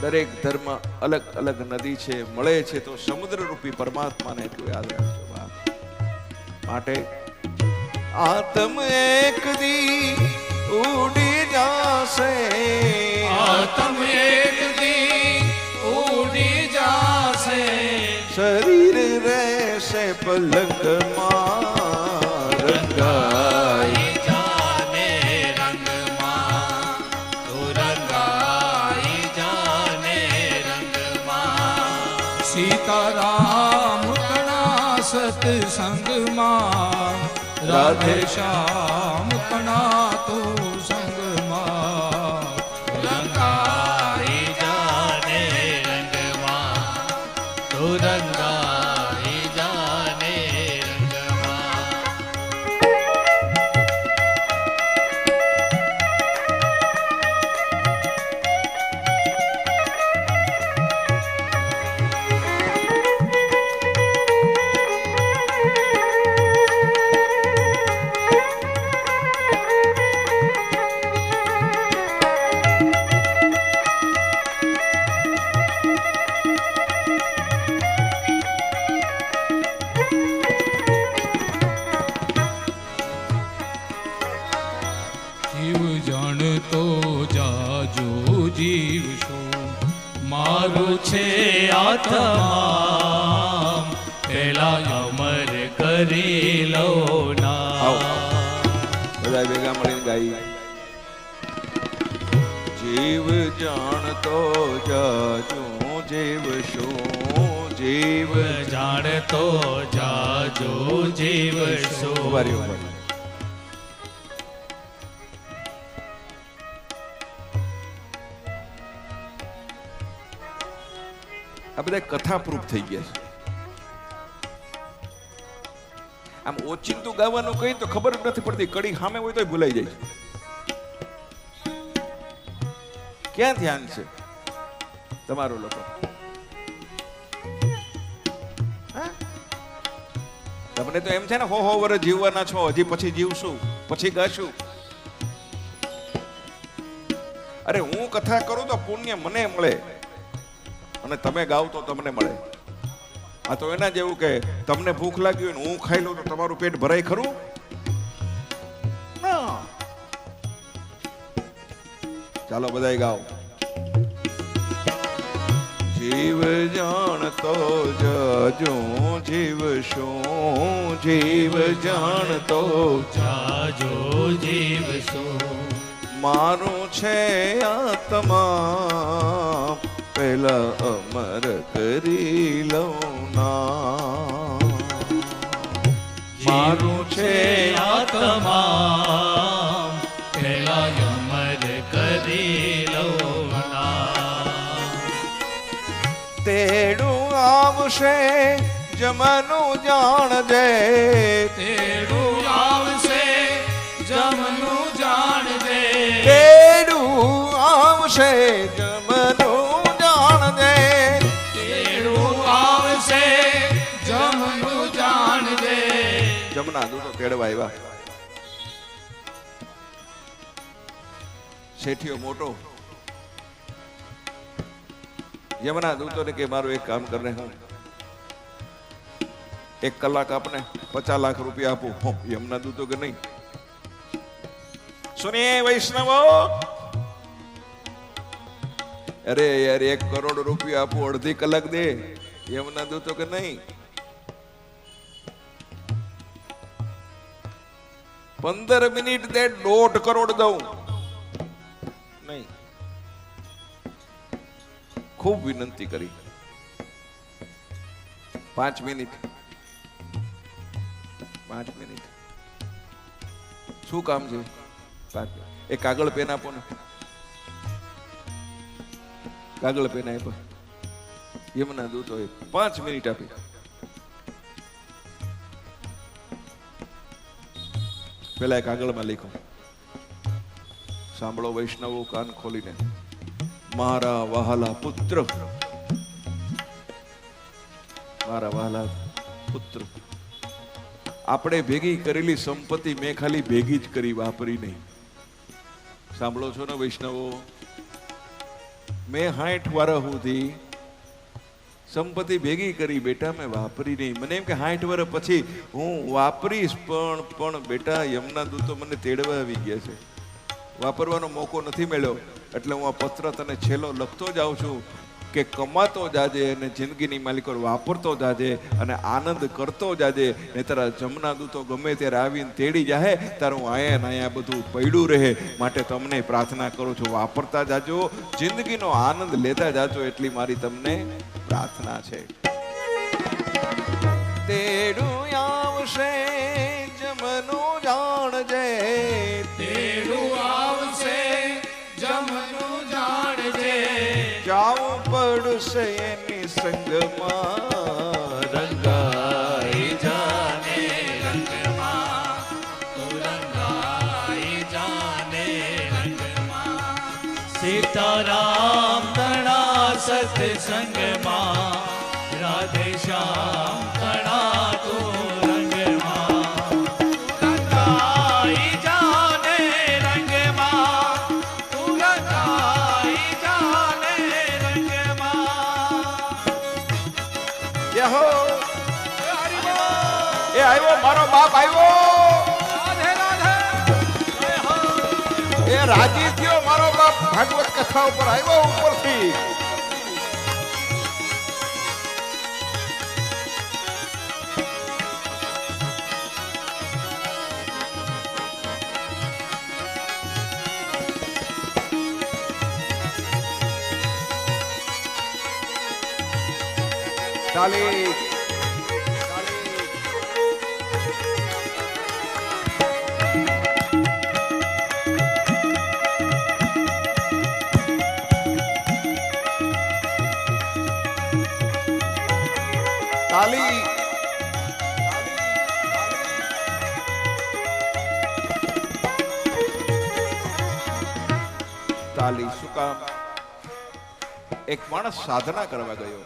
દરેક ધર્મ અલગ અલગ નદી છે, મળે છે તો સમુદ્ર રૂપી પરમાત્માને એટલું યાદ રાખજો બાપ. માટે આત્મ એક દી ઉડી જાશે, આત્મ એક દી ઉડી જાશે, શરીર રહેશે પલંગમાં રંગાઈ. જાને રંગમાં તું રંગાઈ જાને રંગમાં. સીતારામ કણા સત્સંગમાં, રાધે શ્યામ કણા તું સંગમાં. રંગાઈ જાને રંગમાં તું રંગાઈ જાને રંગમાં. જીવ જાણતો જાજો જીવશો, મારું છે આત્મા પેલા અમર કરી લો ના. બધા ભેગા મળીને ગાઈ. જીવ જાણતો જાજો જીવ શું, જીવ જાણતો જાજો જીવશો. ઉભારી ઉભારી. આ બધા કથા પ્રૂફ થઈ ગયા છે. આમ ઓચિંતું ગાવાનું કઈ તો ખબર જ નથી પડતી, કડી સામે હોય તો ભૂલાઈ જાય છે. ક્યાં ધ્યાન છે તમારું લોકો? તમને તો એમ છે ને હો વર્ષ જીવવાના છો, હજી પછી જીવશું, પછી ગાશું. અરે હું કથા કરું તો પુણ્ય મને મળે અને તમે ગાવ તો તમને મળે. આ તો એના જેવું કે તમને ભૂખ લાગી હોય ને હું ખાઈ લઉં તો તમારું પેટ ભરાય ખરું? ના. ચાલો બધાય ગાઓ. જીવ જાણતો જાજો જીવ શું, જીવ જાણતો જાજો જીવશો, મારું છે આત્મા પેલા અમર કરી લઉં ના. મારું છે આત્મા પેલા અમર કરી લો ના. તેડું આવશે જમનું જાણજે, તેડું આવશે જમનું જાણજે, તેડું આવશે જમનું જાણજે, તેડું આવશે જમનું જાણજે. જમના દૂતો તેડવા આવ્યા. શેઠિયો મોટો યમના દૂતો ને કે મારું એક કામ કરને, હું 1 કલાક આપને 50 લાખ રૂપિયા આપું. યમના દૂતો કે નહીં. સુનિए વૈષ્ણવો, અરે યાર 1 કરોડ રૂપિયા આપું, અડધી કલાક દે. યમના દૂતો કે નહીં. 15 મિનિટ દે, 1.5 કરોડ દઉં. નહીં. ખૂબ વિનંતી કરી. 5 મિનિટ. 5 મિનિટ શું કામ છે? એ કાગળ પેન આપો ને. કાગળ પેન આપ્યો. યમના દૂતોએ 5 મિનિટ આપી. પેલા કાગળમાં લખ્યું, સાંભળો વૈષ્ણવો કાન ખોલીને, મારા વહાલા પુત્ર, મારા વહાલા પુત્ર, આપણે ભેગી કરેલી સંપત્તિ મેં ખાલી ભેગી જ કરી, વાપરી નહીં. સાંભળો છો ને વૈષ્ણવો? મેં 60 વર્ષ સુધી સંપત્તિ ભેગી કરી બેટા, મેં વાપરી નહીં. મને એમ કે 60 વર્ષ પછી હું વાપરીશ, પણ બેટા યમના દૂતો મને તેડવા આવી ગયા છે, વાપરવાનો મોકો નથી મળ્યો. એટલે હું આ પત્ર તને છેલ્લો લખતો જાઉં છું કે કમાતો જાજે અને જિંદગીની માલિકો વાપરતો જાજે અને આનંદ કરતો જાજે. ને તારા જમના દૂતો ગમે ત્યારે આવીને તેડી જાહે, તારું અહીંયા બધું પડ્યું રહે. માટે તમને પ્રાર્થના કરું છું, વાપરતા જાજો, જિંદગીનો આનંદ લેતા જાજો, એટલી મારી તમને પ્રાર્થના છે. તેડું આવશે જમનું જાણજે, તેડું આવશે જમનું જાણજે, જાવું પડશે એની સંગમાં, રંગાઈ જાને રંગમાં તું રંગાઈ જાને રંગમાં, સીતારામ તણા સત્સંગમાં, રાધે શ્યામ તણા તું રંગમાં, રંગાઈ જાને રંગમાં, તું રંગાઈ જાને રંગમાં. યહો એ આવ્યો, મારો બાપ આવ્યો, રાધે રાધે. એ રાજી થયો, મારો બાપ ભાગવત કથા ઉપર આવ્યો ઉપરથી. તાલી તાલી તાલી. શું કામ? એક માણસ સાધના કરવા ગયો,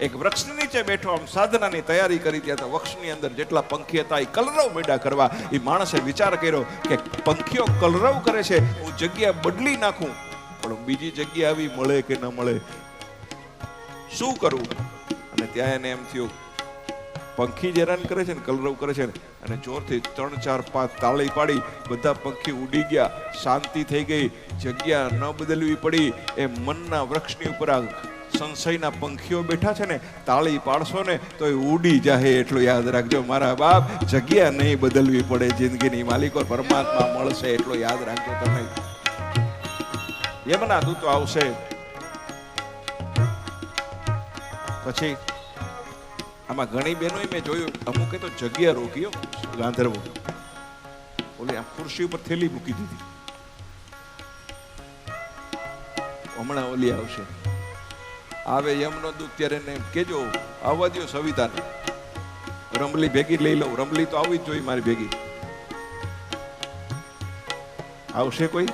એક વૃક્ષની નીચે બેઠો, આમ સાધનાની તૈયારી કરી. ત્યાં તો વૃક્ષની અંદર જેટલા પંખી હતા એ કલરવ મેળા કરવા. એ માણસે વિચાર કર્યો કે પંખીઓ કલરવ કરે છે, હું જગ્યા બદલી નાખું, પણ બીજી જગ્યા આવી મળે કે ન મળે, શું કરું? અને ત્યાં એને એમ થયું, પંખી જ હેરાન કરે છે ને, કલરવ કરે છે ને. અને જોરથી 3 4 5 તાળી પાડી, બધા પંખી ઉડી ગયા, શાંતિ થઈ ગઈ, જગ્યા ન બદલવી પડી. એ મનના વૃક્ષની ઉપર આ સંશયના પંખીઓ બેઠા છે ને, તાળી પાડશો ને તો એ ઉડી જાહે, એટલું યાદ રાખજો મારા બાપ. જગ્યા નહીં બદલવી પડે, જિંદગીની માલિકો પરમાત્મા મળશે, એટલું યાદ રાખજો તમે. યમના દૂતો આવશે. પછી આમાં ઘણી બહેનો મેં જોયું, અમુકે તો જગ્યા રોક્યો, ગાંધર્વો ઓલી આ ખુરશી ઉપર થેલી મૂકી દીધી. હમણાં ઓલી આવશે, આવે યમનો દૂત ત્યારે ને કેજો આવવા દો સવિતાને, રમલી ભેગી લઈ લઉં. રમલી તો આવવી જ જોઈએ મારી ભેગી. આવશે કોઈ?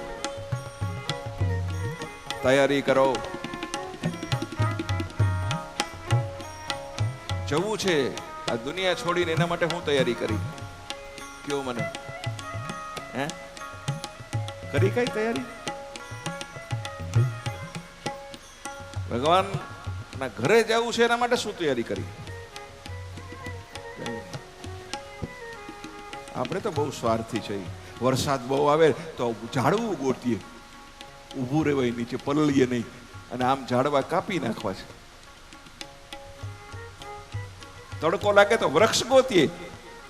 તૈયારી કરો, જવું છે આ દુનિયા છોડીને. એના માટે હું તૈયારી કરી, કયો મને? હે કરી કઈ તૈયારી? ભગવાન ના ઘરે જવું છે, એના માટે શું તૈયારી કરી? આપણે તો બહુ સ્વાર્થી છે. વરસાદ બહુ આવે તો ઝાડવું ગોતીએ, ઊભું રહેવાય નીચે, પલળીએ નહીં, અને આમ ઝાડવા કાપી નાખવા છે. તડકો લાગે તો વૃક્ષ ગોતીએ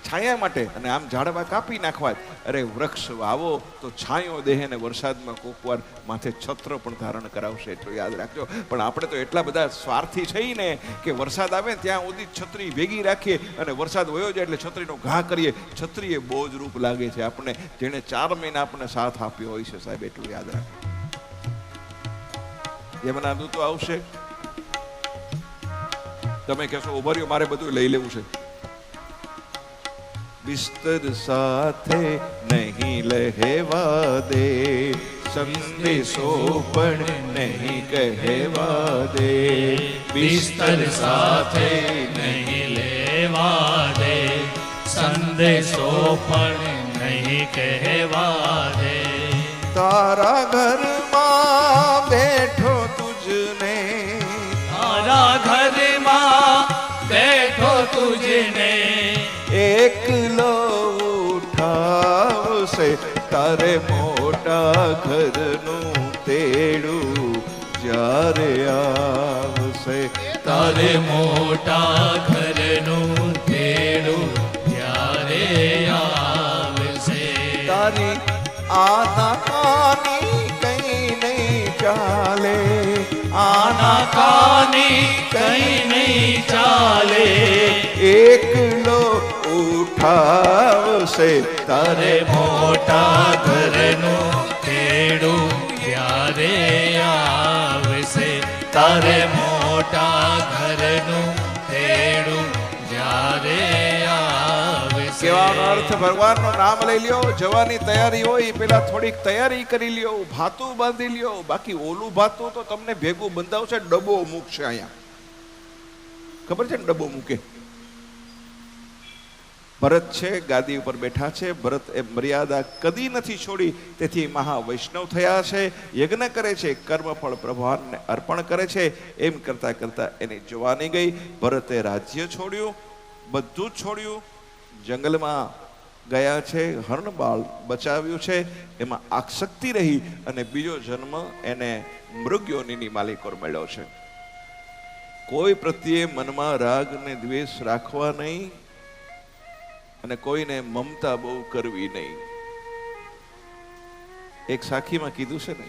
છાયા માટે, અને આમ ઝાડવા કાપી નાખવા. અરે વૃક્ષ વાવો તો છાંયો દેહે, ને વરસાદમાં કોક વાર માથે છત્ર પણ ધારણ કરાવશે, એટલું યાદ રાખજો. પણ આપણે તો એટલા બધા સ્વાર્થી છીએ ને કે વરસાદ આવે ત્યાં સુધી છત્રી ભેગી રાખીએ, અને વરસાદ વયો જાય એટલે છત્રીનો ઘા કરીએ. છત્રી એ બોજ રૂપ લાગે છે આપણે, જેણે 4 મહિના આપણને સાથ આપ્યો હોય છે સાહેબ, એટલું યાદ રાખજો. યમના દૂતો આવશે. તમે કહેશો ઉભા રહ્યો, મારે બધું લઈ લેવું છે. બિસ્તર સાથે નહીં લહેવા દે, સંદેશો પણ નહીં કહેવા દે. બિસ્તર સાથે નહીં લેવા દે, સંદેશો પણ નહીં નહીં કહેવા દે. તારા ઘરમાં બેઠો તુજને, તારા ઘરમાં બેઠો તુજને એકલો ઉઠાવશે તારે મોટા ઘરનું તેડું જ્યારે આવશે. તારે મોટા ઘરનું તેડું ત્યારે આવશે. તારી આનાકાની કઈ નહીં ચાલે, આનાકાની કઈ નહીં ચાલે. એકલો ઉઠાવશે તારે મોટા ઘરનું તેડું ત્યારે આવશે. તારે મોટા ઘરનું તેડું જ્યારે આવશે. કહેવાનો અર્થ ભગવાનનું નામ લઈ લ્યો, જવાની તૈયારી હોય પેલા થોડીક તૈયારી કરી લ્યો, ભાતું બાંધી લ્યો. બાકી ઓલું ભાતું તો તમને ભેગું બંધાવશે, ડબ્બો મૂકશે. અહીંયા ખબર છે ને ડબ્બો મૂકે. ભરત છે ગાદી ઉપર બેઠા છે. ભરત એ મર્યાદા કદી નથી છોડી, તેથી મહાવૈષ્ણવ થયા છે. યજ્ઞ કરે છે, કર્મફળ ભગવાનને અર્પણ કરે છે. એમ કરતા કરતા એની જવાની ગઈ. ભરતે રાજ્ય છોડ્યું, બધું જ છોડ્યું, જંગલમાં ગયા છે, હરણબાળ બચાવ્યું છે. એમાં આસક્તિ રહી અને બીજો જન્મ એને મૃગયોનિની માલિકોર મળ્યો છે. કોઈ પ્રત્યે મનમાં રાગ ને દ્વેષ રાખવા નહીં અને કોઈને મમતા બહુ કરવી નહીં. એક સાખીમાં કીધું છે ને,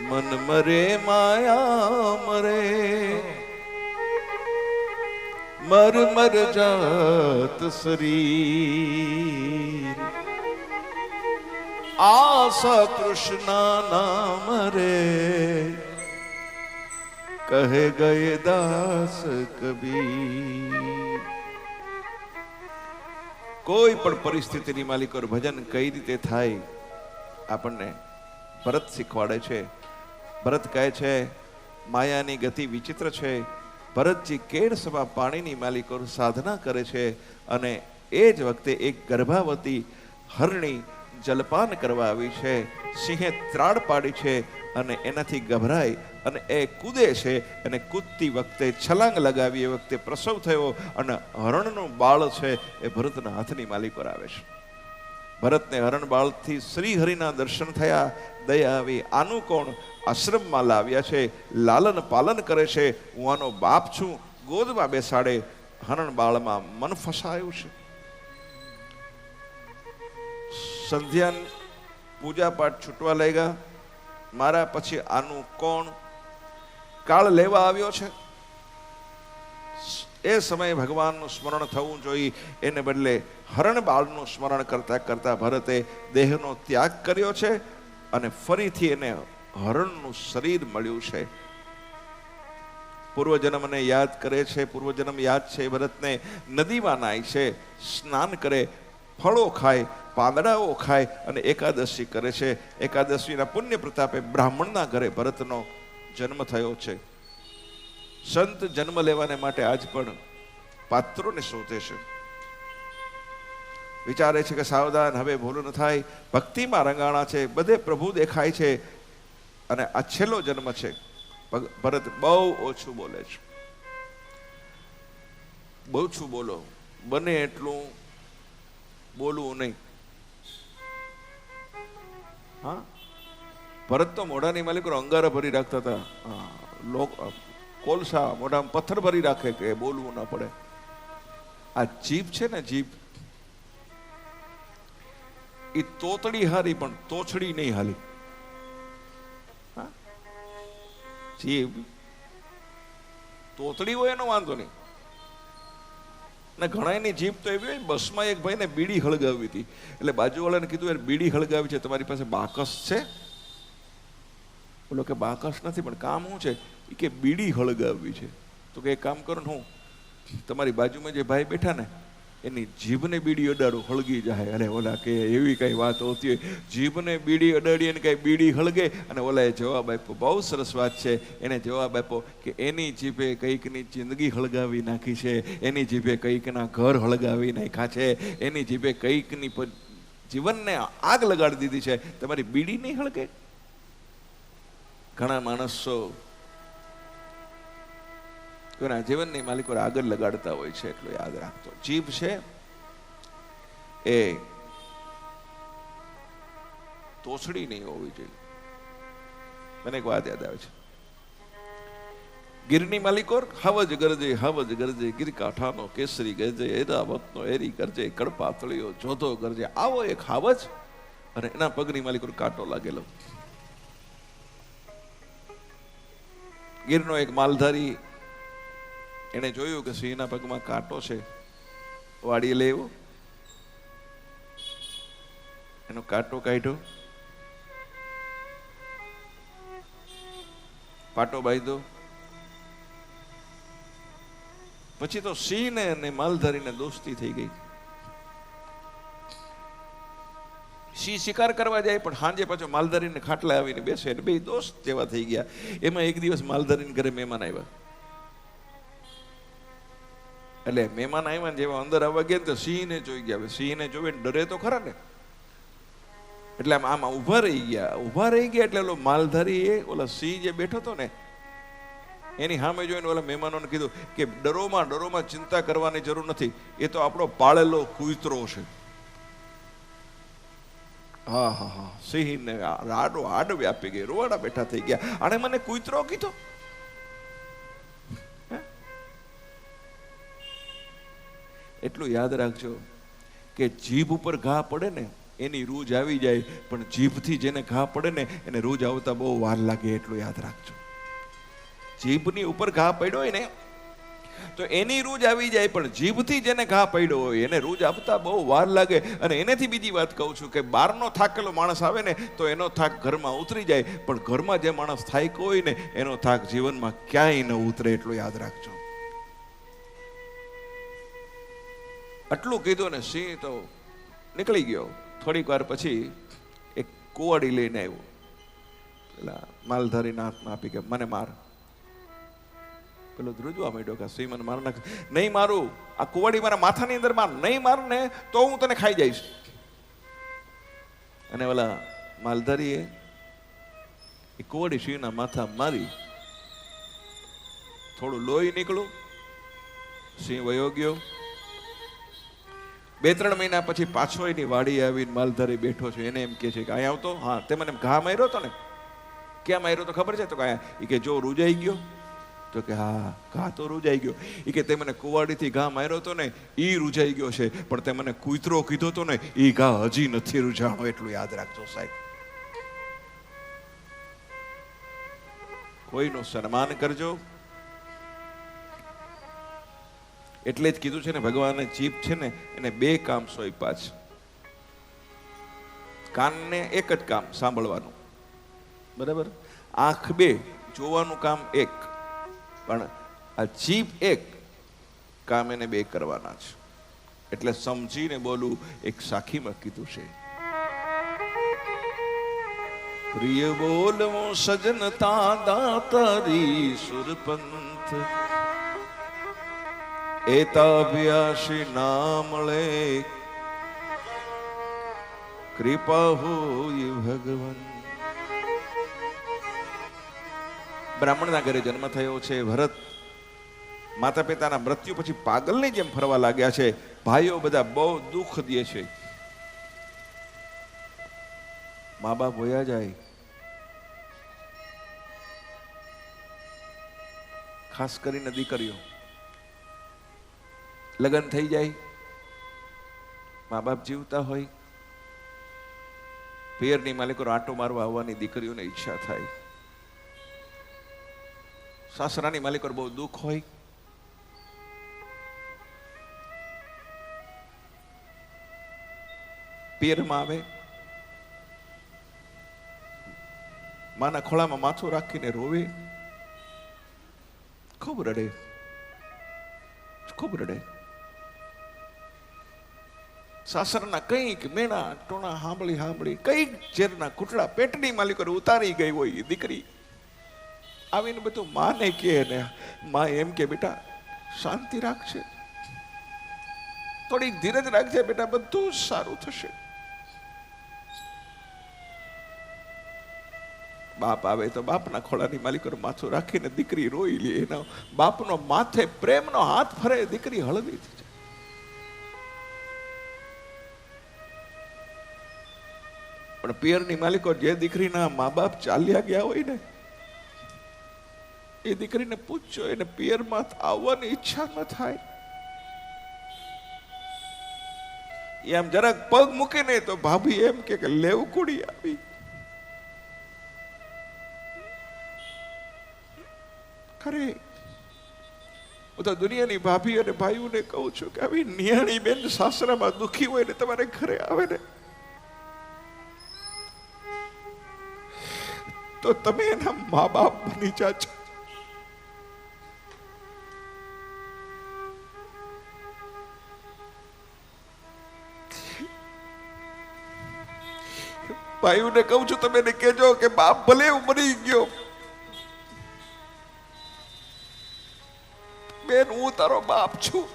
મન મરે માયા મરે, મર મર જાત શરીર, આશા તૃષ્ણા ના મરે, કહે ગયે દાસ કબીર. કોઈ પણ પરિસ્થિતિની માલિકો ભજન કઈ રીતે થાય આપણને ભરત શીખવાડે છે. ભરત કહે છે માયાની ગતિ વિચિત્ર છે. ભરતજી કેળ સભા પાણીની માલિકો સાધના કરે છે અને એ જ વખતે એક ગર્ભાવતી હરણી જલપાન કરવા આવી છે. સિંહે ત્રાડ પાડી છે અને એનાથી ગભરાય અને એ કૂદે છે અને કૂદતી વખતે છલાંગ લગાવી એ વખતે પ્રસવ થયો અને હરણનું બાળ છે એ ભરતના હાથની માલિકો આવે છે. ભરતને હરણ બાળથી શ્રી હરિના દર્શન થયા, દયા આવી. આનું કોણ? આશ્રમમાં લાવ્યા છે, લાલન પાલન કરે છે. હું આનો બાપ છું. ગોદમાં બેસાડે, હરણ બાળમાં મન ફસાયું છે. સંધ્યા પૂજા પાઠ છૂટવા લાગ્યા. મારા પછી આનું કોણ? કાળ લેવા આવ્યો છે. એ સમયે ભગવાનનું સ્મરણ થવું જોઈએ, એને બદલે હરણ બાળનું સ્મરણ કરતા કરતા ભરતે દેહનો ત્યાગ કર્યો છે અને ફરીથી એને હરણનું શરીર મળ્યું છે. પૂર્વજન્મને યાદ કરે છે. પૂર્વજન્મ યાદ છે ભરતને. નદીમાં નાય છે, સ્નાન કરે, ફળો ખાય, પાંદડાઓ ખાય અને એકાદશી કરે છે. એકાદશીના પુણ્ય પ્રતાપે બ્રાહ્મણના ઘરે ભરતનો જન્મ થયો છે. સંત જન્મ લેવાને માટે આજ પણ પાત્રોને શોધે છે. વિચારે છે કે સાવધાન, હવે ભૂલું ન થાય. ભક્તિમાં રંગાણા છે, બધે પ્રભુ દેખાય છે અને આ છેલ્લો જન્મ છે. ભરત બહુ ઓછું બોલે છે. બહુ ઓછું બોલો, બને એટલું બોલવું નહીં. હા, ભરત તો મોઢાની માલિકો અંગારા ભરી રાખતા હતા. કોલસા મોઢામાં પથ્થર ભરી રાખે કે બોલવું ના પડે. આ જીભ છે ને, જીભ એ તોતડી હારી પણ તોછડી નહીં હાલી. જીભ તોતડી હોય એનો વાંધો નહીં. ને ઘણાની જીભ તો એવી હોય. બસમાં એક ભાઈને બીડી હળગાવી હતી, એટલે બાજુવાળાને કીધું યાર બીડી હળગાવી છે, તમારી પાસે બાકસ છે? બોલો કે બાકસ નથી, પણ કામ શું છે? એ કે બીડી હળગાવવી છે. તો કે એક કામ કરો ને, હું તમારી બાજુમાં જે ભાઈ બેઠા ને એની જીભને બીડી અડાડું હળગી જાય. અરે ઓલા કે એવી કઈ વાત હોતી હોય, જીભને બીડી અડાડી અને કઈ બીડી હળગે. અને ઓલાએ જવાબ આપ્યો, બહુ સરસ વાત છે. એને જવાબ આપ્યો કે એની જીભે કંઈકની જિંદગી હળગાવી નાખી છે, એની જીભે કંઈકના ઘર હળગાવી નાખ્યા છે, એની જીભે કંઈકની જીવનને આગ લગાડી દીધી છે. તમારી બીડી નહીં હળગે? ઘણા માણસો કોઈના જીવનની માલિકો આગળ લગાડતા હોય છે. એટલું યાદ રાખતો, જીભ છે એ તોછડી નહીં હોવી જોઈએ. મને એક વાત યાદ આવે છે. ગીરની માલિકો હવજ ગરજે, હવજ ગરજે, ગીર કાંઠાનો કેસરી ગરજે, એરાવતનો એરી ગરજે, કડપાતળીઓ જોધો ગરજે. આવો એક હવજ અને એના પગની માલિકો કાંટો લાગેલો. ગીરનો એક માલધારી એને જોયું કે સિંહના પગમાં કાંટો છે, વાડી લેવો, એનો કાંટો કાઢ્યો, પાટો બાંધ્યો. પછી તો સિંહને અને માલધારીને દોસ્તી થઈ ગઈ. સિંહ શિકાર કરવા જાય પણ સાંજે પાછો માલધારીને ખાટલા આવીને બેસે, એટલે બે દોસ્ત જેવા થઈ ગયા. એમાં એક દિવસ માલધારીને ઘરે મહેમાન આવ્યા. એટલે મહેમાન આવ્યા ને જેવા અંદર આવવા ગયા તો સિંહને જોઈ ગયા. સિંહને જોવે ડરે તો ખરા ને, એટલે આમાં ઉભા રહી ગયા. ઉભા રહી ગયા એટલે ઓલો માલધારી એ ઓલા સિંહ જે બેઠો હતો ને એની સામે જોઈને ઓલા મહેમાનોને કીધું કે ડરોમાં ડરોમાં ચિંતા કરવાની જરૂર નથી, એ તો આપણો પાળેલો કૂતરો છે. હા હા હા, સિંહને આડ વ્યાપી ગઈ, રોવાડા બેઠા થઈ ગયા. આને મને કૂતરો કીધો. એટલું યાદ રાખજો કે જીભ ઉપર ઘા પડે ને એની રૂજ આવી જાય, પણ જીભથી જેને ઘા પડે ને એને રૂજ આવતા બહુ વાર લાગે. એટલું યાદ રાખજો. જીભની ઉપર ઘા પડ્યો હોય ને તો એની રૂજ આવી જાય, પણ જીભથી જેને ઘા પડ્યો હોય એને રૂજ આવતા બહુ વાર લાગે. અને એનેથી બીજી વાત કહું છું કે બહારનો થાકેલો માણસ આવે ને તો એનો થાક ઘરમાં ઉતરી જાય, પણ ઘરમાં જે માણસ થાક્યો હોય ને એનો થાક જીવનમાં ક્યાંય ન ઉતરે. એટલું યાદ રાખજો. આટલું કીધું ને સિંહ તો નીકળી ગયો. થોડીક વાર પછી એક કુવાડી લઈને આવ્યો. પેલા માલધારીના હાથમાં આપી કે મને માર. પેલો ધ્રુજવા માંડ્યો કે સિંહ મને માર નાખ. નહીં મારું, આ કુવાડી મારા માથાની અંદર માર. નહીં માર ને તો હું તને ખાઈ જઈશ. અને ઓલા માલધારીએ એ કુવાડી સિંહના માથા મારી. થોડું લોહી નીકળ્યું, સિંહ વયો ગયો. 2-3 મહિના પછી પાછો એની વાડી આવીને માલધારી બેઠો છે. એને એમ કે છે કે અહીંયા આવતો, હા તે મને ઘા માર્યો હતો ને, ક્યાં માર્યો તો ખબર છે? તો કયા? એ કે જો રૂજાઈ ગયો. તો કે હા, ઘા તો રૂજાઈ ગયો. એ કે તે મને કુવાડીથી ઘા માર્યો હતો ને એ રૂજાઈ ગયો છે, પણ તે મને કૂતરો કીધો હતો ને એ ઘા હજી નથી રૂજાણો. એટલું યાદ રાખજો સાહેબ. કોઈનું સન્માન કરજો. એટલે જ કીધું છે ને ભગવાને જીભ છે ને એને 2 કામ સોંપ્યા છે. કાનને એક જ કામ સાંભળવાનું, બરાબર? આંખ 2 જોવાનું કામ 1, પણ આ જીભ 1 કામ એને 2 કરવાના છે. એટલે સમજીને બોલું. એક સાખીમાં કીધું છે, પ્રિય બોલવો સજનતા દાતારી સુરપંથ, એતાભ્યાસી ના મળે કૃપા હોય ભગવાન. બ્રાહ્મણના ઘરે જન્મ થયો છે. ભરત માતા પિતાના મૃત્યુ પછી પાગલની જેમ ફરવા લાગ્યા છે. ભાઈઓ બધા બહુ દુઃખ દે છે. મા બાપ વયા જાય, ખાસ કરીને દીકરીઓ. લગ્ન થઈ જાય, મા બાપ જીવતા હોય, પિયરની માલિકો આંટો મારવા આવવાની દીકરીઓને ઈચ્છા થાય. સાસરાની માલિકો બહુ દુઃખ હોય. પિયરમાં આવે, માના ખોળામાં માથું રાખીને રોવે, ખૂબ રડે, ખૂબ રડે. સાસરના કંઈક મેણા ટોણા સાંભળી કંઈક ઝેરના કૂટડા પેટની માલિકો ઉતારી ગઈ હોય એ દીકરી આવીને બધું માને કે ને માં એમ કે બેટા શાંતિ રાખજે, થોડીક ધીરજ રાખજે બેટા, બધું સારું થશે. બાપ આવે તો બાપના ખોળાની માલિકો માથું રાખીને દીકરી રોઈ લે, એના બાપનો માથે પ્રેમનો હાથ ફરે, દીકરી હળવી થઈ જાય. પણ પિયરની માલિકો જે દીકરીના મા બાપ ચાલ્યા ગયા હોય ને એ દીકરીને પૂછજો એને પિયરમાં આવવાની ઈચ્છા ન થાય. એમ જરાક પગ મૂકે ને તો ભાભી એમ કે લેવ કુડી આવી. ખરે હું તો દુનિયાની ભાભી અને ભાઈઓને કહું છું કે આવી નિયાણી બેન સાસરામાં દુખી હોય ને તમારે ઘરે આવે ને તો તમે એના મા બાપ બની જાજો. ભાઈઓને કહું છું તમે એને કહેજો કે બાપ ભલે હું મરી ગયો, બેન હું તારો બાપ છું.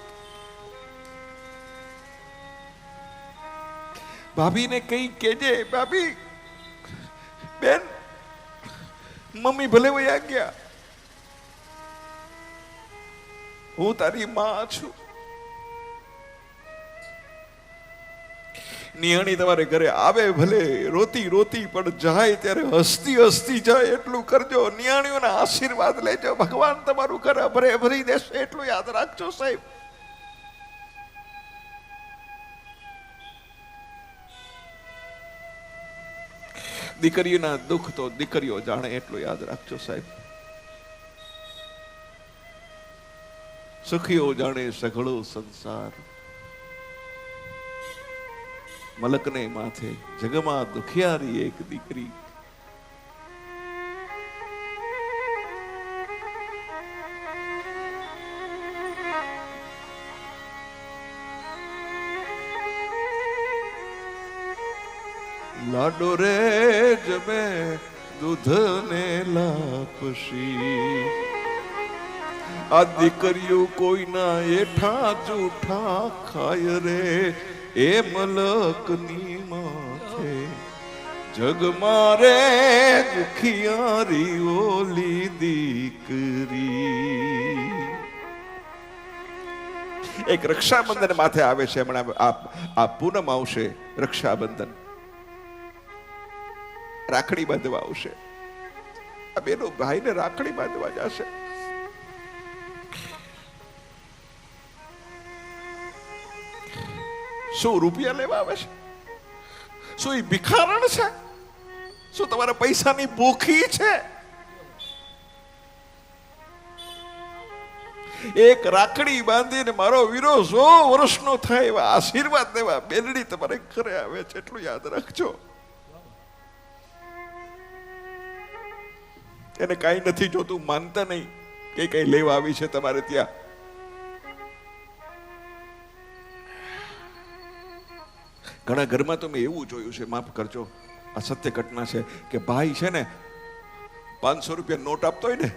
ભાભીને કઈ કેજે, ભાભી બેન મમ્મી ભલે વયા ગયા, હું તારી માં છું. નિયાણી તમારે ઘરે આવે ભલે રોતી રોતી પણ જાય ત્યારે હસતી હસતી જાય એટલું કરજો. નિયાણીઓના આશીર્વાદ લેજો, ભગવાન તમારું ઘર ભરે ભરી દેશે એટલું યાદ રાખજો સાહેબ. દીકરીઓના દુઃખ તો દીકરીઓ જાણે એટલું યાદ રાખજો સાહેબ. સુખીઓ જાણે સઘળો સંસાર, મલકને માથે જગમાં દુખિયારી એક દીકરી. લાડો રે જમે દૂધ ને લાપસી, આ દીકરીઓ કોઈના એઠા જૂઠા ખાય રે, એ મલકની માથે જગ મારે દુખિયારી ઓલી દીકરી. એક રક્ષાબંધન માથે આવે છે હમણાં, આ પૂનમ આવશે, રક્ષાબંધન રાખડી બાંધવા આવશે. આ બેનો ભાઈને રાખડી બાંધવા જશે. શું રૂપિયા લેવા આવે છે? શું એ ભિખારણ છે? શું તમારા પૈસાની ભૂખી છે? એક રાખડી બાંધીને મારો વીરો 100 વર્ષનો થાય એવા આશીર્વાદ દેવા બેનડી તમારે ઘરે આવે છે એટલું યાદ રાખજો. એને કાંઈ નથી જોતું, માનતા નહીં કે કઈ લેવા આવી છે તમારે ત્યાં. ઘણા ઘરમાં તો મેં એવું જોયું છે, માફ કરજો આ સત્ય ઘટના છે, કે ભાઈ છે ને 500 રૂપિયા નોટ આપતો હોય ને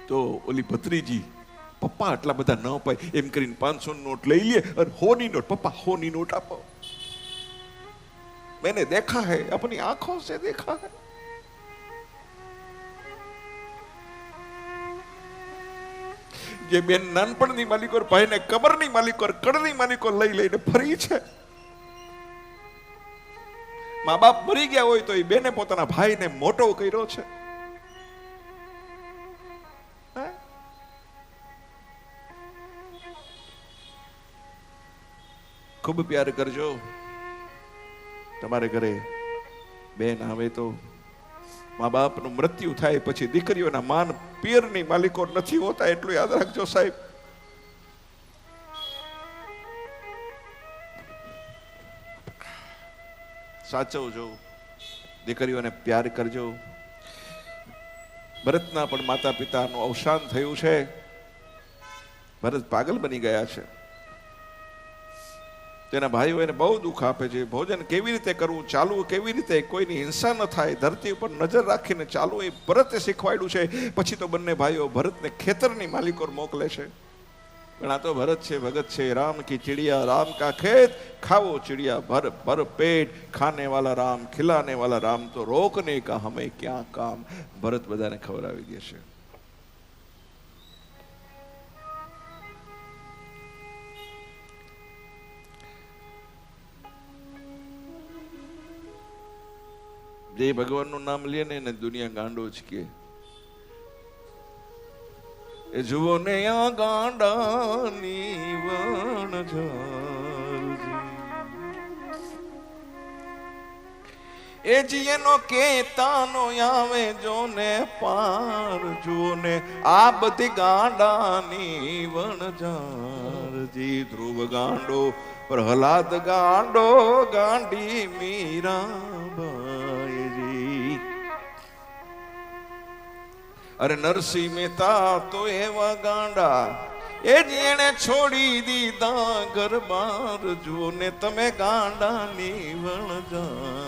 તો ઓલી ભત્રીજી પપ્પા આટલા બધા ન અપાય એમ કરીને 500 નોટ લઈ લે અને 100 ની નોટ, પપ્પા 100 ની નોટ આપો. मैंने देखा है, अपनी आंखों से देखा है. જે બેન નાનપણની માલિકો ભાઈને કમરની માલિકો કડની માલિકો લઈ લઈને ફરી છે. મા બાપ મરી ગયા હોય તો એ બેને પોતાના ભાઈને મોટો કર્યો છે. ખૂબ પ્યાર કરજો. તમારે ઘરે બેન આવે તો મા બાપનું મૃત્યુ થાય પછી દીકરીઓના માન પિયરની માલિકો નથી હોતા એટલું યાદ રાખજો સાહેબ. સાચવજો, દીકરીઓને પ્યાર કરજો. ભરતના પણ માતા પિતાનું અવસાન થયું છે. ભરત પાગલ બની ગયા છે. તેના ભાઈઓ એને બહુ દુઃખ આપે છે. ભોજન કેવી રીતે કરવું, ચાલવું કેવી રીતે, કોઈની હિંસા ન થાય, ધરતી ઉપર નજર રાખીને ચાલવું એ ભરતે શીખવાડ્યું છે. પછી તો બંને ભાઈઓ ભરતને ખેતરની માલિકોર મોકલે છે. પણ આ તો ભરત છે, ભગત છે. રામ કી ચિડિયા રામ કા ખેત, ખાવો ચિડિયા ભર ભર પેટ, ખાને વાલા રામ ખિલાને વાલા રામ, તો રોકને કા હમે ક્યાં કામ. ભરત બધાને ખવડાવી દે છે. જે ભગવાનનું નામ લે ને એને દુનિયા ગાંડો જ કે. એ જુઓ ને આ ગાંડાની વણઝારજી, એ જીએનો કેતાનો આવે જોને પાર. જુઓ ને આ બધી ગાંડાની વણઝારજી. ધ્રુવ ગાંડો, પ્રહલાદ ગાંડો, ગાંડી મીરાબાઈ. અરે નરસિંહ મહેતા તો એવા ગાંડા, એ જેણે છોડી દીધા ઘર-બાર. જુઓ ને તમે ગાંડાની વણઝારજી.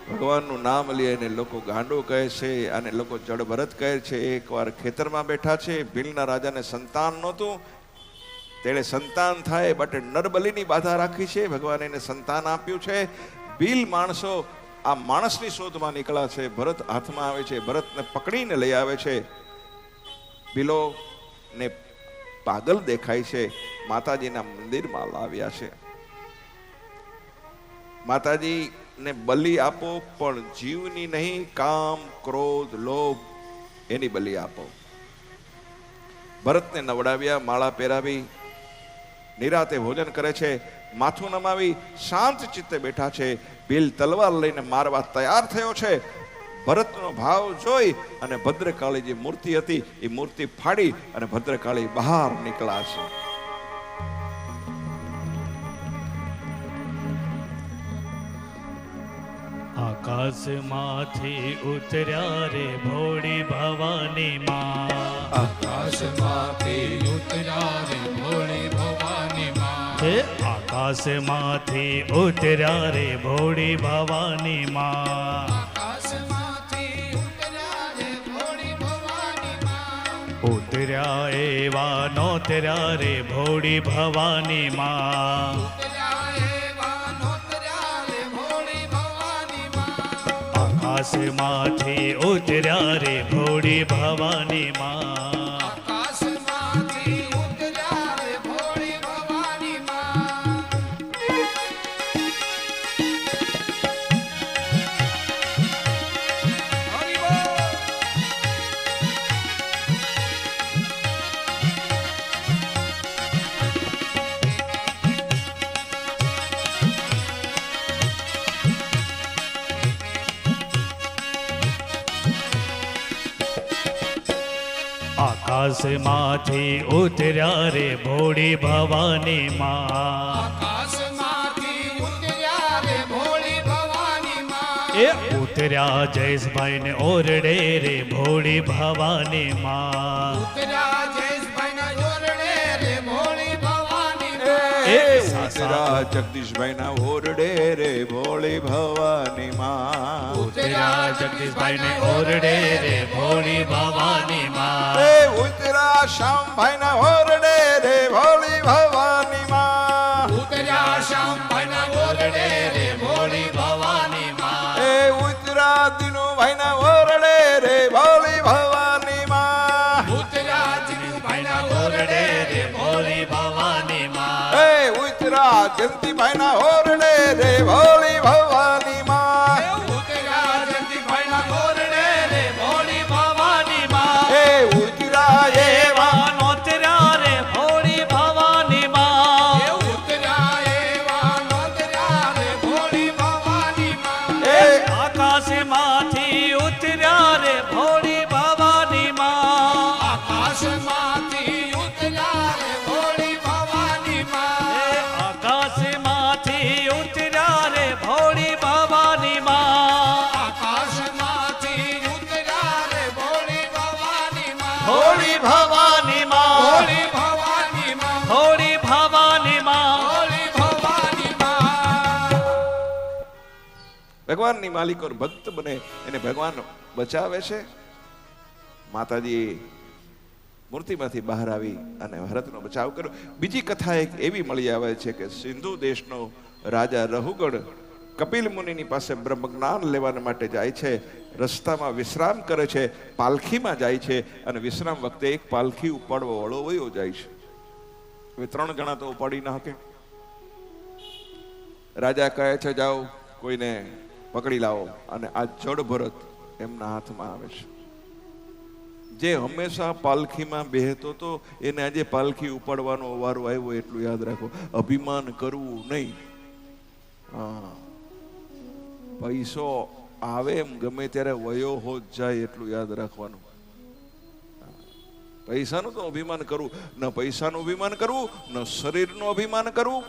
ભગવાનનું નામ લે અને લોકો ગાંડો કહે છે, અને લોકો જડ ભરત કહે છે. એકવાર ખેતરમાં બેઠા છે, ભીલના રાજાને સંતાન નહોતું, તેણે સંતાન થાય બટ નરબલીની બાધા રાખી છે. ભગવાને એને સંતાન આપ્યું છે. ભીલ માણસો આ માણસની શોધમાં નીકળ્યા છે. ભરત હાથમાં આવે છે, ભરતને પકડીને લઈ આવે છે. ભીલો ને પાગલ દેખાય છે, માતાજીના મંદિરમાં લાવ્યા છે. માતાજી ને બલિ આપો, પણ જીવની નહીં, કામ ક્રોધ લોભ એની બલિ આપો. ભરતને નવડાવ્યા, માળા પહેરાવી, નિરાતે ભોજન કરે છે. માથું નમાવી શાંત ચિત્તે બેઠા છે. ભીલ તલવાર લઈને મારવા તૈયાર થયો છે. ભરતનો ભાવ જોઈ અને ભદ્રકાળી જે મૂર્તિ હતી એ મૂર્તિ ફાડી અને ભદ્રકાળી બહાર નીકળ્યા છે. આકાશમાંથી ઉતર્યા રે ભોળી ભવાની માં. આકાશમાંથી ઉતર્યા રે ભોળી ભવાની માં. આકાશમાંથી ઉતર્યા રે ભોળી ભવાની માં. ઉતર્યા એવા નોતર્યા રે ભોળી ભવાની માં. આકાશમાંથી ઉતર્યા રે ભોળી ભવાની માં. આકાશમાંથી ઉતર્યા રે ભોળી ભવાની માં. આકાશમાંથી ઉતર્યા રે ભોળી ભવાની માં. આકાશમાંથી ઉતર્યા રે ભોળી ભવાની માં. એ ઉતર્યા જયેશભાઈ ને ઓરડે રે ભોળી ભવાની માં. ઉતર્યા જયેશભાઈ ને ઓરડે રે ભોળી ભવાની માં. એ ઉતર્યા જગદીશભાઈ ના ઓરડે રે ભોળી ભવાની માં. ઉતર્યા જગદીશભાઈ ને ઓરડે રે ભોળી ભવાની માં. ઉતર્યા શ્યામભાઈ ના ઓરડે રે ભોળી ભવાની માં. ઉતર્યા શ્યામભાઈ ના ઓરડે રે ભોળી ભવાની માં. એ ઉતર્યા દિનુભાઈ ના ઓરડે રે ભોળી ભવાની માં. ઉતર્યા દિનુભાઈ ના ઓરડે રે ભોળી ભવાની માં. એ ઉતર્યા જયંતિભાઈ ના ઓરડે રે ભોળી ભવાની માં. ઉતર્યા જયંતિભાઈ ના ઓરડે રે ભોળી ભવાની માં. એ ઉતર્યા એવા નોતર્યા રે ભોળી ભવાની માં. ઉતર્યા એવા નોતર્યા રે ભોળી ભવાની માં. એ આકાશમાંથી ઉતર્યા રે ભોળી ભવાની માં. આકાશમાંથી ઉતર્યા રે ભોળી ભવાની માં. આકાશમાંથી ઉતર્યા રે ભોળી ભવાની માં. આકાશમાંથી ઉતર્યા રે ભોળી ભવાની માં. ભોળી ભવાની માં. ભોળી ભવાની માં. ભોળી ભગવાનની માલિકો ભક્ત બને એને ભગવાન બચાવે છે. માતાજી મૂર્તિમાંથી બહાર આવી અને ભરતનો બચાવ કર્યો. બીજી કથા એક એવી મળી આવે છે કે સિંધુ દેશનો રાજા રહુગણ કપિલ મુનિની પાસે બ્રહ્મ જ્ઞાન લેવા માટે જાય છે. રસ્તામાં વિશ્રામ કરે છે, પાલખીમાં જાય છે અને વિશ્રામ વખતે એક પાલખી ઉપાડવો વાળો વયો જાય છે. હવે 3 જણા તો ઉપાડી ના શકે. રાજા કહે છે જાઓ કોઈને પકડી લાવો, અને આ જડ ભરત એમના હાથમાં આવે છે. જે હંમેશા પાલખીમાં બેહતો તો એને આજે પાલખી ઉપાડવાનો વારો આવ્યો, એટલું યાદ રાખો. અભિમાન કરવું નહીં. હા, પૈસો આવે એમ ગમે ત્યારે વયો હોત જાય એટલું યાદ રાખવાનું. પૈસાનું તો અભિમાન કરવું, ન પૈસાનું અભિમાન કરવું, ન શરીરનું અભિમાન કરવું.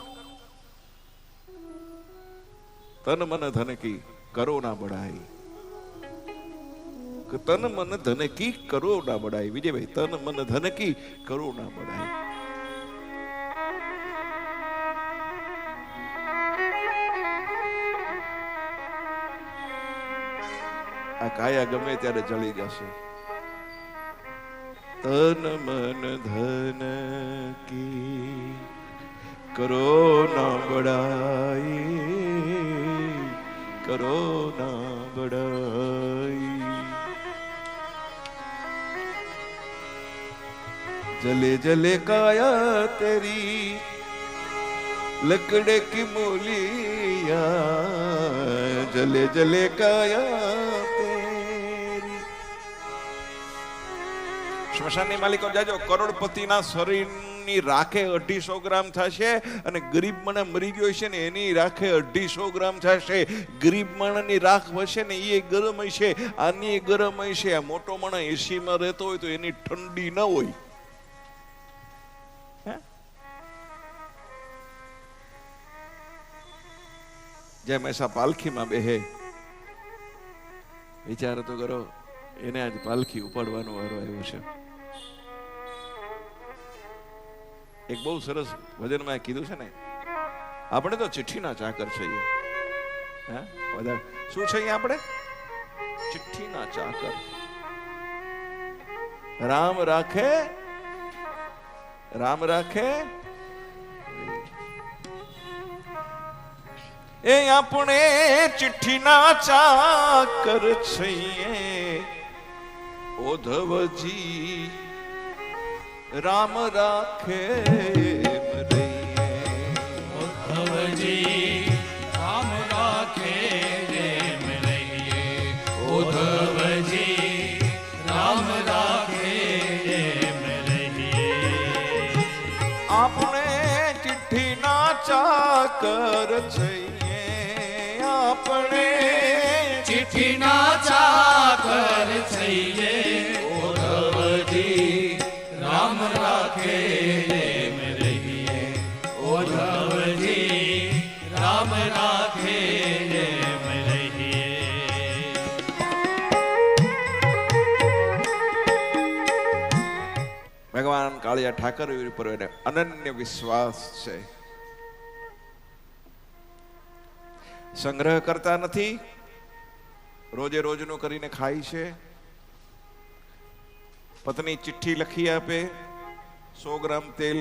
તન મન ધન કી કરો ના બડાઈ, તન મન ધન કી કરો ના બડાઈ. વિજયભાઈ, તન મન ધન કી કરો ના બડાઈ. આ કાયા ગમે ત્યારે જળી જશે. તન મન ધન કી કરો ના બડાઈ, કરો ના બડાઈ. जले जले काया तेरी लकड़े की मूलिया, जले जले काया तेरी. સ્મશાનની માલિકો જાજો, કરોડપતિના શરીરની રાખે 250 ગ્રામ થશે અને ગરીબ માણસ મરી ગયો છે ને એની રાખે 250 ગ્રામ થશે. ગરીબ માણસની રાખ હશે ને એ ગરમ હશે, આની ગરમ હશે. આ મોટો માણસ એસી માં રહેતો હોય તો એની ઠંડી ન હોય. જેમ એસા પાલખીમાં બેહે, વિચાર તો કરો, એને આજ પાલખી ઉપાડવાનો વારો આવ્યો છે. એક બહુ સરસ ભજનમાં કીધું છે ને, આપણે તો ચિઠ્ઠીના ચાકર છીએ. હે બધા શું છે આપણે? ચિઠ્ઠીના ચાકર. રામ રાખે, રામ રાખે. એ આપણે ચિઠ્ઠીના ચાકર છીએ. ઓધવજી રામ રાખે ઉદ્ધવજી રામ રાખે રેમ રહીએ. ઉદ્ધવજી રામ રાખે રેમ રહીએ. આપણે ચિઠ્ઠીના ચાકર છીએ. આપણે ચિઠ્ઠીના ચાકર છીએ. ઉદ્ધવજી રામ રાખે રેમ રહીએ. ઉદ્ધવજી રામ રાખે રેમ રહીએ. ભગવાન કાળિયા ઠાકર ઉપર એને અનન્ય વિશ્વાસ છે. સંગ્રહ કરતા નથી, રોજે રોજનું કરીને ખાય છે. પત્ની ચિઠ્ઠી લખી આપે, 100 ગ્રામ તેલ,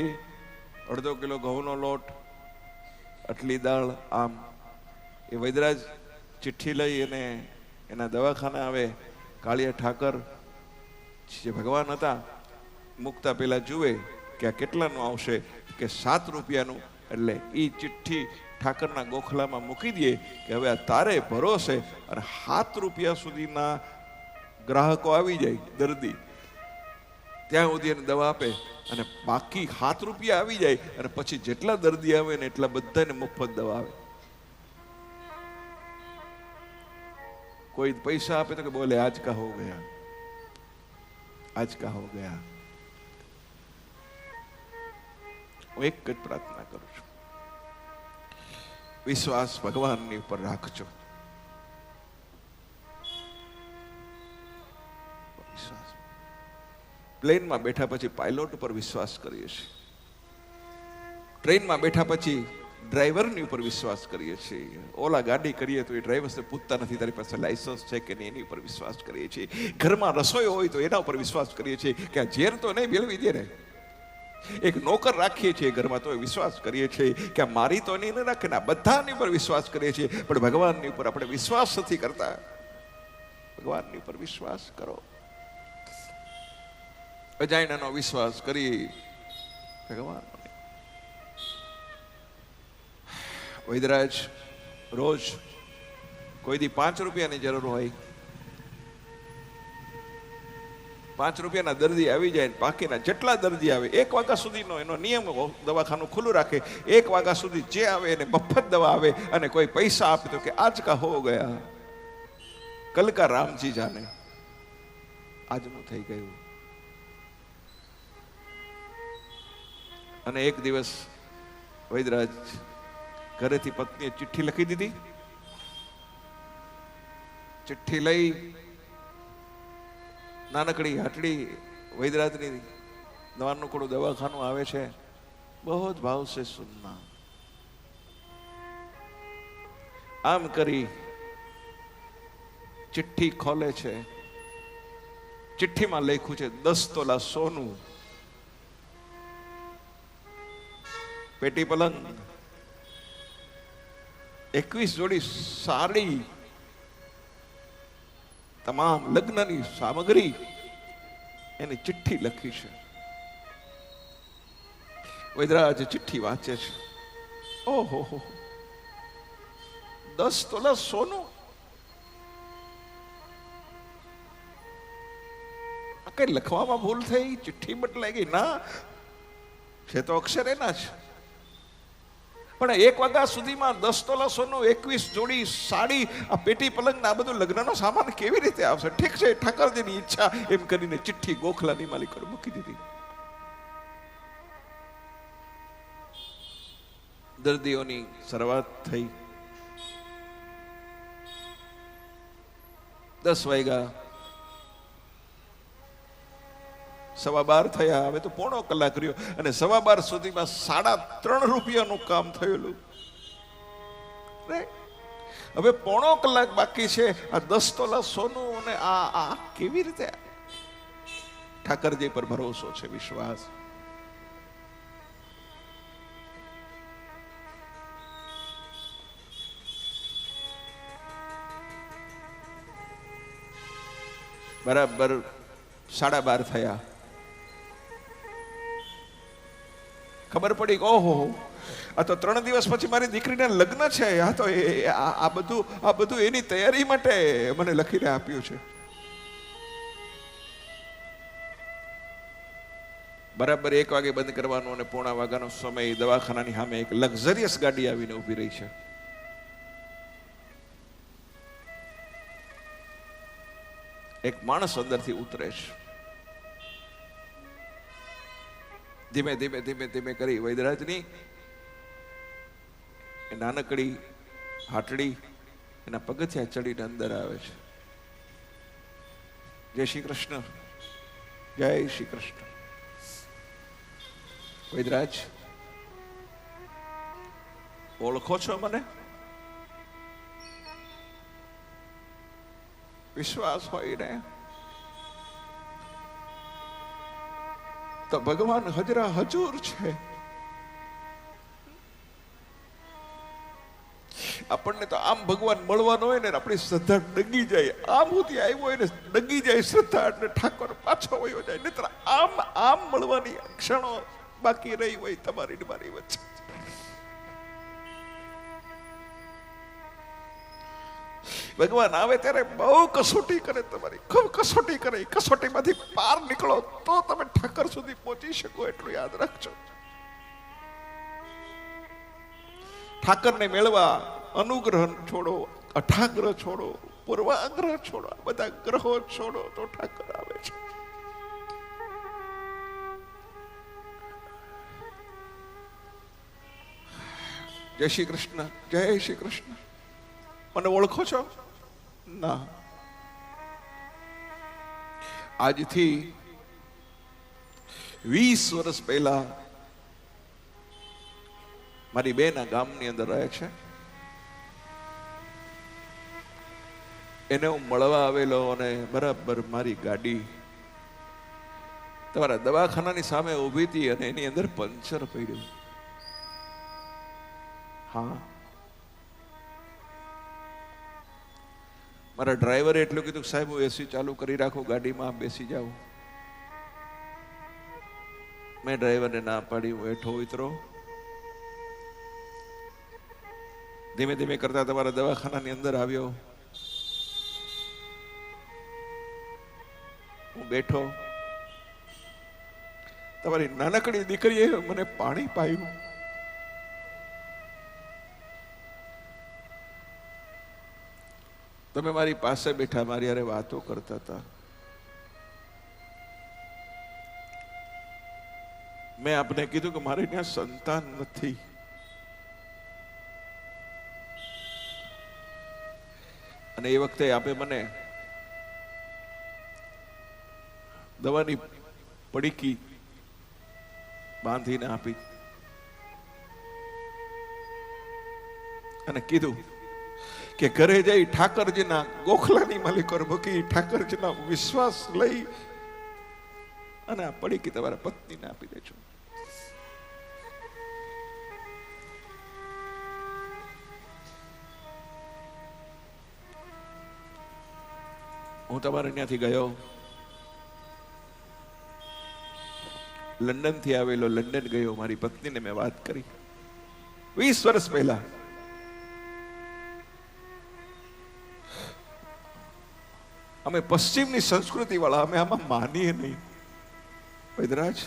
અડધો કિલો ઘઉંનો લોટ, આટલી દાળ, આમ. એ વૈદરાજ ચિઠ્ઠી લઈ અને એના દવાખાને આવે. કાળિયા ઠાકર જે ભગવાન હતા મૂકતા પેલા જુએ કે આ કેટલાનું આવશે, કે 7 રૂપિયાનું. એટલે એ ચિઠ્ઠી ઠાકરના ગોખલામાં મૂકી દે કે હવે આ તારે ભરોસે. અને 7 રૂપિયા સુધીના ગ્રાહકો આવી જાય, દર્દી, ત્યાં સુધી એને દવા આપે. અને બાકી 7 રૂપિયા આવી જાય અને પછી જેટલા દર્દી આવે ને એટલા બધાને મફત દવા આવે. કોઈ પૈસા આપે તો કે બોલે આજ કા હો ગયા, આજ કા હો ગયા. હું એક જ પ્રાર્થના કરું છું, વિશ્વાસ ભગવાનની ઉપર રાખજો. પ્લેનમાં બેઠા પછી પાયલોટ ઉપર વિશ્વાસ કરીએ છીએ. ટ્રેનમાં બેઠા પછી ડ્રાઈવરની ઉપર વિશ્વાસ કરીએ છીએ. ઓલા ગાડી કરીએ તો એ ડ્રાઈવરને પૂછતા નથી તારી પાસે લાયસન્સ છે કે નહીં, એની ઉપર વિશ્વાસ કરીએ છીએ. ઘરમાં રસોઈ હોય તો એના ઉપર વિશ્વાસ કરીએ છીએ કે આ ઝેર તો નહીં ભેળવી દે ને. એક નોકર રાખીએ છીએ ઘરમાં તો વિશ્વાસ કરીએ છીએ કે આ મારી તો નહીં રાખે ને. બધાની ઉપર વિશ્વાસ કરીએ છીએ, પણ ભગવાનની ઉપર આપણે વિશ્વાસ નથી કરતા. ભગવાનની ઉપર વિશ્વાસ કરો. અજાયણાનો વિશ્વાસ કરી ભગવાન. વૈદરાજ રોજ કોઈ દી 5 રૂપિયાની જરૂર હોય, 5 રૂપિયાના દર્દી આવી જાય, બાકીના જેટલા દર્દી આવે 1 વાગ્યા સુધીનો એનો નિયમ, દવાખાનું ખુલ્લું રાખે. 1 વાગ્યા સુધી જે આવે એને મફત દવા આવે, અને કોઈ પૈસા આપે તો કે આજ કા હો ગયા, કલ કા રામજી જાને, આજનું થઈ ગયું. અને એક દિવસ વૈદરાજ ઘરેથી પત્નીએ ચિઠ્ઠી લખી દીધી. ચિઠ્ઠી લઈ નાનકડી હાટડી વૈદરાજની નવાનુકડું દવાખાનું આવે છે. બહુ જ ભાવ છે સુનના. આમ કરી ચિઠ્ઠી ખોલે છે. ચિઠ્ઠીમાં લખ્યું છે 10 તોલા સોનું, પેટી પલંગ, 21 જોડી સાડી, તમામ લગ્નની સામગ્રી, એની ચિઠ્ઠી લખી છે. વૈદરાજ ચિઠ્ઠી વાંચે છે. ઓહો, 10 તોલા સોનું, કઈ લખવામાં ભૂલ થઈ, ચિઠ્ઠી બદલાઈ ગઈ? ના, છે તો અક્ષર એના છે. પણ 1 વાગ્યા સુધીમાં 10 તોલા સોનું, 21 જોડી સાડી, આ પેટી પલંગ, આ બધું લગ્નનો સામાન કેવી રીતે આવશે? ઠીક છે, ઠાકરજીની ઈચ્છા એમ કરીને ચિઠ્ઠી ગોખલાની માલિક પર મૂકી દીધી. દર્દીઓની શરૂઆત થઈ. 10 વાગ્યા, 12:15 થયા. હવે તો પોણો કલાક રહ્યો, અને 12:15 સુધીમાં 3.5 રૂપિયાનું કામ થયેલું. હવે પોણો કલાક બાકી છે. આ 10 તોલા સોનું અને આ કેવી રીતે? ઠાકરજી પર ભરોસો છે, વિશ્વાસ. બરાબર 12:30 થયા. ખબર પડી કે ઓહો, આ તો 3 દિવસ પછી મારી દીકરીના લગ્ન છે. આ તો આ બધું એની તૈયારી માટે મને લખીને આપ્યું છે. બરાબર 1 વાગે બંધ કરવાનો અને 1:15 વાગ્યાનો સમય. દવાખાનાની સામે એક લક્ઝરિયસ ગાડી આવીને ઊભી રહી છે. એક માણસ અંદરથી ઉતરે છે. ધીમે ધીમે ધીમે ધીમે કરી વૈદરાજની એ નાનકડી હાટડી એના પગથિયા ચડીને અંદર આવે છે. જય શ્રી કૃષ્ણ, જય શ્રી કૃષ્ણ. વૈદરાજ, ઓળખો છો મને? વિશ્વાસ હોય ને તો ભગવાન હજરા હજુર છે. આપણને તો આમ ભગવાન મળવાનો હોય ને આપણી શ્રદ્ધા ડગી જાય. આમ સુધી આવ્યો હોય ને ડગી જાય શ્રદ્ધા, એટલે ઠાકોર પાછો વયો જાય. નહીતર આમ મળવાની ક્ષણો બાકી રહી હોય તમારી ને મારી વચ્ચે. ભગવાન આવે ત્યારે બહુ કસોટી કરે, તમારી ખૂબ કસોટી કરે. કસોટીમાંથી પાર નીકળો તો તમે ઠાકર સુધી પહોંચી શકો, એટલું યાદ રાખજો. ઠાકરને મેળવા અનુગ્રહ છોડો, અઠાગ્રહ છોડો, પૂર્વાગ્રહ છોડો, આ બધા ગ્રહો છોડો તો ઠાકર આવે છે. જય શ્રી કૃષ્ણ, જય શ્રી કૃષ્ણ. મને ઓળખો છો? ના. આજથી 20 વર્ષ પહેલા મારી બેન આ ગામની અંદર રહે છે. એને હું મળવા આવેલો અને બરાબર મારી ગાડી તમારા દવાખાનાની સામે ઊભી હતી અને એની અંદર પંચર પડ્યું. હા, મારા ડ્રાઈવરે એટલું કીધું, સાહેબ હું એસી ચાલુ કરી રાખું, ગાડીમાં બેસી જાઉં. મેં ડ્રાઈવરને ના પાડી. હું હેઠો ઉતરો. ધીમે ધીમે કરતા તમારા દવાખાનાની અંદર આવ્યો. હું બેઠો. તમારી નાનકડી દીકરીએ મને પાણી પાયું. તમે મારી પાસે બેઠા મારી હારે વાતો કરતા હતા. મેં આપને કીધું કે મારે ત્યાં સંતાન નથી. અને એ વખતે આપે મને દવાની પડીકી બાંધીને આપી અને કીધું કે ઘરે જઈ ઠાકરજીના ગોખલાની માલિકોર મૂકી ઠાકરજીના વિશ્વાસ લઈ અને આ પડીકી તમારા પત્નીને આપી દેજો. હું તમારે ત્યાંથી ગયો. લંડન થી આવેલો. લંડન ગયો. મારી પત્નીને મેં વાત કરી 20 વર્ષ પહેલા. અમે પશ્ચિમની સંસ્કૃતિ વાળા, અમે આમાં માનીએ નહીં. વૈદરાજ,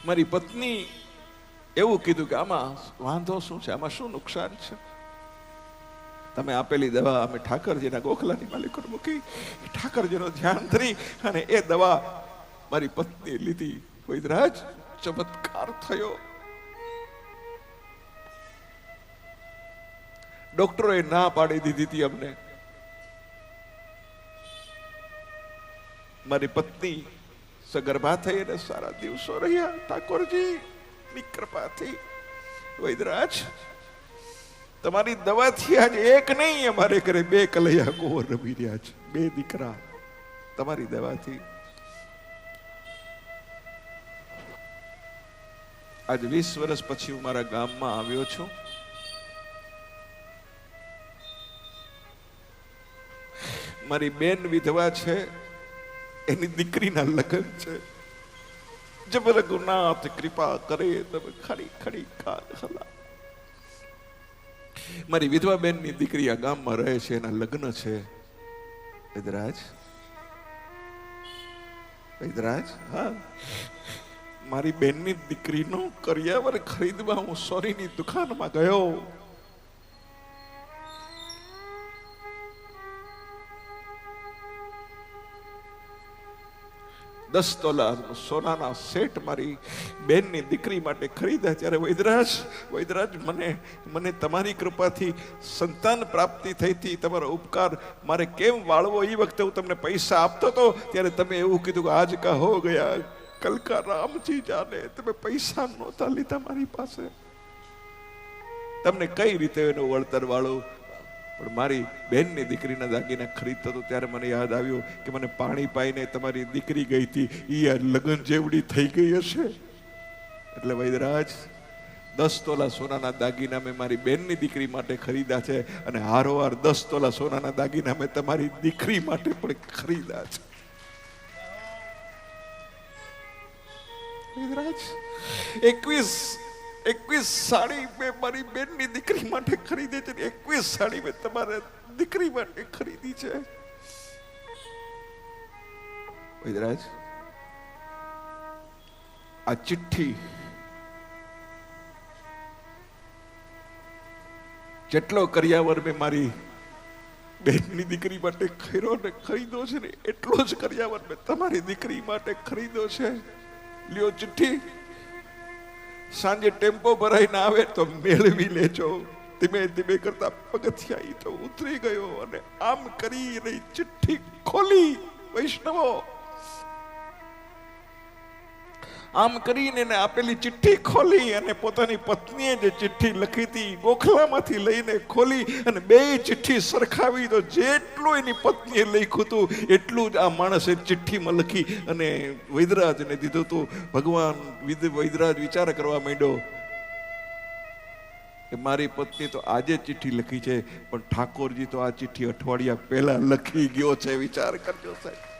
મારી પત્ની એવું કીધું કે આમાં વાંધો શું છે, આમાં શું નુકસાન છે? તમે આપેલી દવા અમે ઠાકરજીના ગોખલાની માલિકો મૂકી ઠાકરજીનો ધ્યાન ધરી અને એ દવા મારી પત્ની લીધી. વૈદરાજ, ચમત્કાર થયો. ડોક્ટરોએ ના પાડી દીધી હતી અમને. મારી પત્ની સગર્ભા થઈ અને સારા દિવસો રહ્યા ઠાકોરજી ની કૃપાથી. વૈદરાજ, તમારી દવાથી આજે એક નહીં, અમારે ઘરે 2 કલૈયા ગોર રમી રહ્યા છે, 2 દીકરા તમારી દવાથી. આજ 20 વર્ષ પછી હું મારા ગામમાં આવ્યો છું. મારી બેન વિધવા છે, એની દીકરીના લગ્ન છે. જબ રઘુનાથ કૃપા કરે તબ ખડી ખડી કાલ હલા. મારી વિધવા બેનની દીકરી આ ગામમાં રહે છે, એના લગ્ન છે. વૈદરાજ, વૈદરાજ, હા, મારી બેનની દીકરીનો કરિયાવર ખરીદવા હું સોરીની દુકાનમાં ગયો. દસ તોલા સોનાના સેટ મારી બેનની દીકરી માટે ખરીદ્યા. ત્યારે વૈદરાજ, વૈદરાજ, મને તમારી કૃપાથી સંતાન પ્રાપ્તિ થઈ હતી. તમારો ઉપકાર મારે કેમ વાળવો? એ વખતે હું તમને પૈસા આપતો હતો ત્યારે તમે એવું કીધું કે આજ કા હો ગયા કલ કા રામજી જાને. તમે પૈસા નહોતા લીધા મારી પાસે. તમને કઈ રીતે એનું વળતર વાળું? પણ મારી બેનની દીકરીના દાગીના ખરીદતો હતો ત્યારે મને યાદ આવ્યું કે મને પાણી પાઈને તમારી દીકરી ગઈ હતી, એ લગ્ન જેવડી થઈ ગઈ હશે. એટલે વૈદરાજ, 10 તોલા સોનાના દાગીના મેં મારી બેનની દીકરી માટે ખરીદ્યા છે અને હારોહાર 10 તોલા સોનાના દાગીના મેં તમારી દીકરી માટે પણ ખરીદ્યા છે. વૈદરાજ, 21 સાડી મેં મારી બેનની દીકરી માટે ખરીદી છે. 21 સાડી મેં તમારા દીકરી માટે ખરીદી છે. વૈદરાજ, આ ચિઠ્ઠી જેટલો કરિયાવર મેં મારી બેનની દીકરી માટે ખરીદો છે ને, એટલો જ કરિયાવર મેં તમારી દીકરી માટે ખરીદો છે. લ્યો ચિઠ્ઠી. સાંજે ટેમ્પો ભરાઈને આવે તો મેળવી લેજો. ધીમે ધીમે કરતા પગથિયા તો ઉતરી ગયો અને આમ કરીને ચિઠ્ઠી ખોલી. વૈષ્ણવો, આમ કરીને એને આપેલી ચિઠ્ઠી ખોલી અને પોતાની પત્નીએ જે ચિઠ્ઠી લખી હતી ગોખલામાંથી લઈને ખોલી અને બે ચિઠ્ઠી સરખાવી તો જેટલું એની પત્નીએ લખ્યું હતું એટલું જ આ માણસે ચિઠ્ઠીમાં લખી અને વૈદરાજને દીધું હતું. ભગવાન વૈદરાજ વિચાર કરવા માંડ્યો કે મારી પત્ની તો આજે ચિઠ્ઠી લખી છે, પણ ઠાકોરજી તો આ ચિઠ્ઠી અઠવાડિયા પહેલા લખી ગયો છે. વિચાર કરજો સાહેબ.